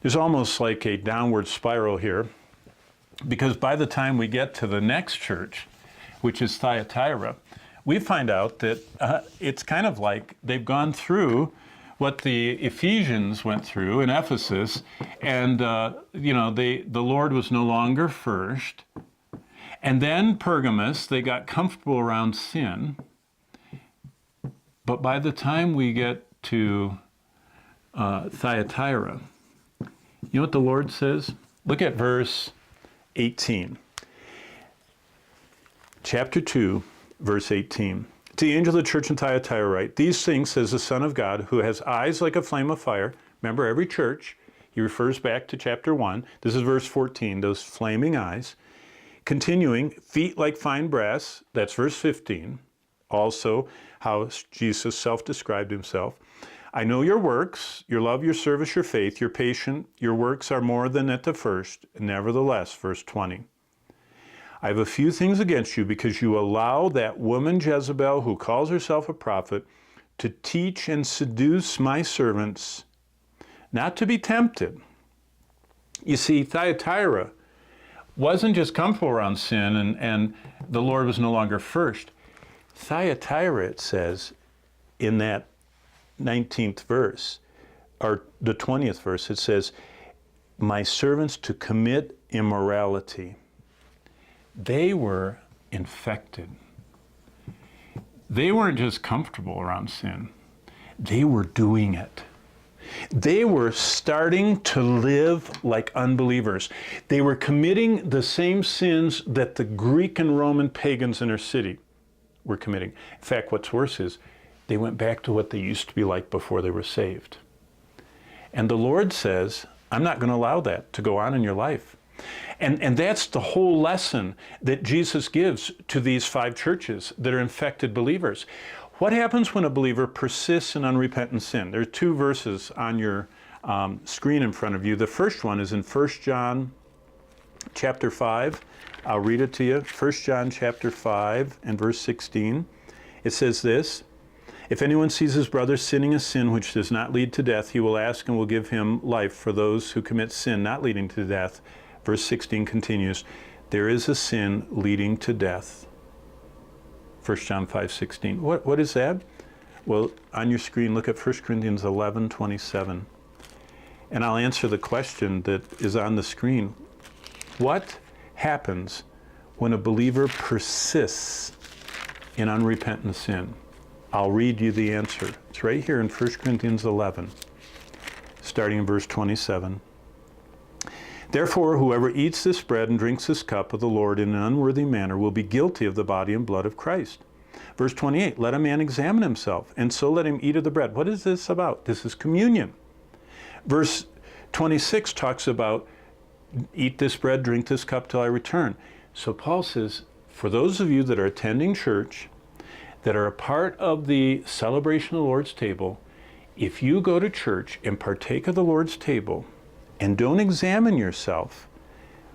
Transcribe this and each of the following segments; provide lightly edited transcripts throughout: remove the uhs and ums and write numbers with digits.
there's almost like a downward spiral here, because by the time we get to the next church, which is Thyatira, we find out that it's kind of like they've gone through what the Ephesians went through in Ephesus, and the Lord was no longer first. And then Pergamos, they got comfortable around sin. But by the time we get to Thyatira, you know what the Lord says? Look at verse 18. Chapter 2, verse 18. To the angel of the church in Thyatira write, these things says the Son of God, who has eyes like a flame of fire. Remember, every church, he refers back to chapter 1. This is verse 14, those flaming eyes. Continuing, feet like fine brass. That's verse 15. Also, how Jesus self-described himself. I know your works, your love, your service, your faith, your patience, your works are more than at the first. Nevertheless, verse 20. I have a few things against you because you allow that woman Jezebel, who calls herself a prophet, to teach and seduce my servants, not to be tempted. You see, Thyatira wasn't just comfortable around sin and the Lord was no longer first. Thyatira, it says, in that 19th verse, or the 20th verse, it says, my servants to commit immorality. They were infected. They weren't just comfortable around sin. They were doing it. They were starting to live like unbelievers. They were committing the same sins that the Greek and Roman pagans in their city were committing. In fact, what's worse is they went back to what they used to be like before they were saved. And the Lord says, I'm not going to allow that to go on in your life. And that's the whole lesson that Jesus gives to these 5 churches that are infected believers. What happens when a believer persists in unrepentant sin? There are 2 verses on your screen in front of you. The first one is in 1 John chapter 5. I'll read it to you. 1 John chapter 5 and verse 16. It says this, if anyone sees his brother sinning a sin which does not lead to death, he will ask and will give him life for those who commit sin not leading to death. Verse 16 continues, there is a sin leading to death. 1 John 5:16. What is that? Well, on your screen, look at 1 Corinthians 11:27. And I'll answer the question that is on the screen. What happens when a believer persists in unrepentant sin? I'll read you the answer. It's right here in 1 Corinthians 11, starting in verse 27. Therefore, whoever eats this bread and drinks this cup of the Lord in an unworthy manner will be guilty of the body and blood of Christ. Verse 28, let a man examine himself, and so let him eat of the bread. What is this about? This is communion. Verse 26 talks about, eat this bread, drink this cup till I return. So Paul says, for those of you that are attending church, that are a part of the celebration of the Lord's table, if you go to church and partake of the Lord's table, and don't examine yourself,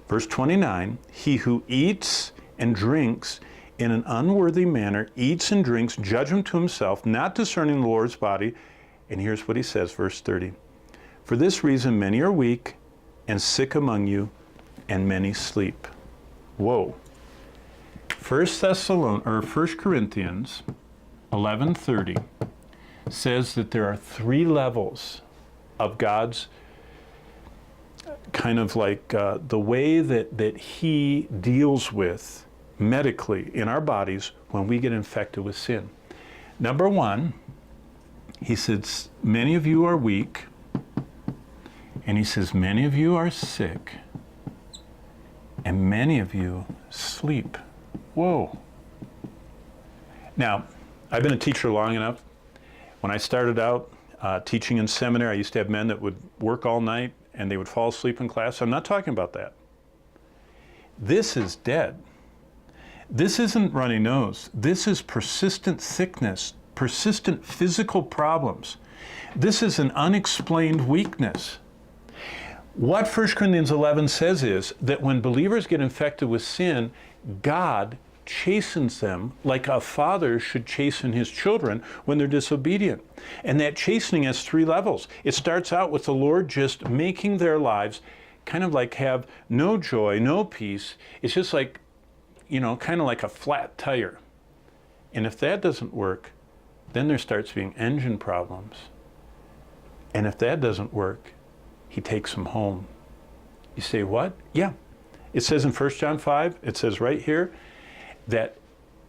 verse 29, he who eats and drinks in an unworthy manner, eats and drinks judgment to himself, not discerning the Lord's body. And here's what he says, verse 30. For this reason, many are weak and sick among you, and many sleep. Whoa. 1 Corinthians 11:30 says that there are 3 levels of God's kind of like the way that he deals with medically in our bodies when we get infected with sin. Number 1, he says, many of you are weak, and he says, many of you are sick, and many of you sleep. Whoa. Now, I've been a teacher long enough. When I started out teaching in seminary, I used to have men that would work all night and they would fall asleep in class. I'm not talking about that. This is dead. This isn't runny nose. This is persistent sickness, persistent physical problems. This is an unexplained weakness. What 1 Corinthians 11 says is that when believers get infected with sin, God chastens them like a father should chasten his children when they're disobedient. And that chastening has 3 levels. It starts out with the Lord just making their lives kind of like have no joy, no peace. It's just like, kind of like a flat tire. And if that doesn't work, then there starts being engine problems. And if that doesn't work, he takes them home. You say, what? Yeah. It says in 1 John 5, it says right here, that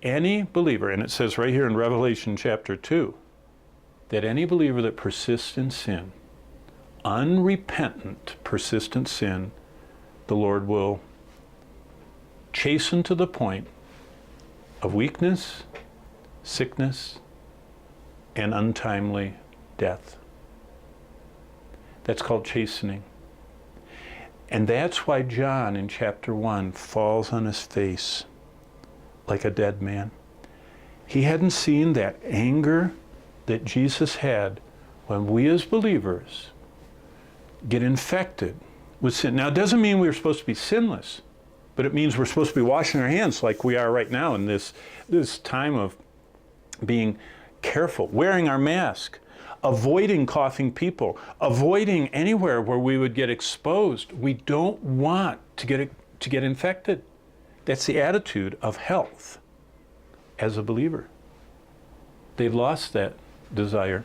any believer, and it says right here in Revelation chapter 2, that any believer that persists in sin, unrepentant, persistent sin, the Lord will chasten to the point of weakness, sickness, and untimely death. That's called chastening. And that's why John in chapter 1 falls on his face like a dead man. He hadn't seen that anger that Jesus had when we as believers get infected with sin. Now, it doesn't mean we're supposed to be sinless, but it means we're supposed to be washing our hands like we are right now in this time of being careful, wearing our mask, avoiding coughing people, avoiding anywhere where we would get exposed. We don't want to get infected. That's the attitude of health as a believer. They've lost that desire.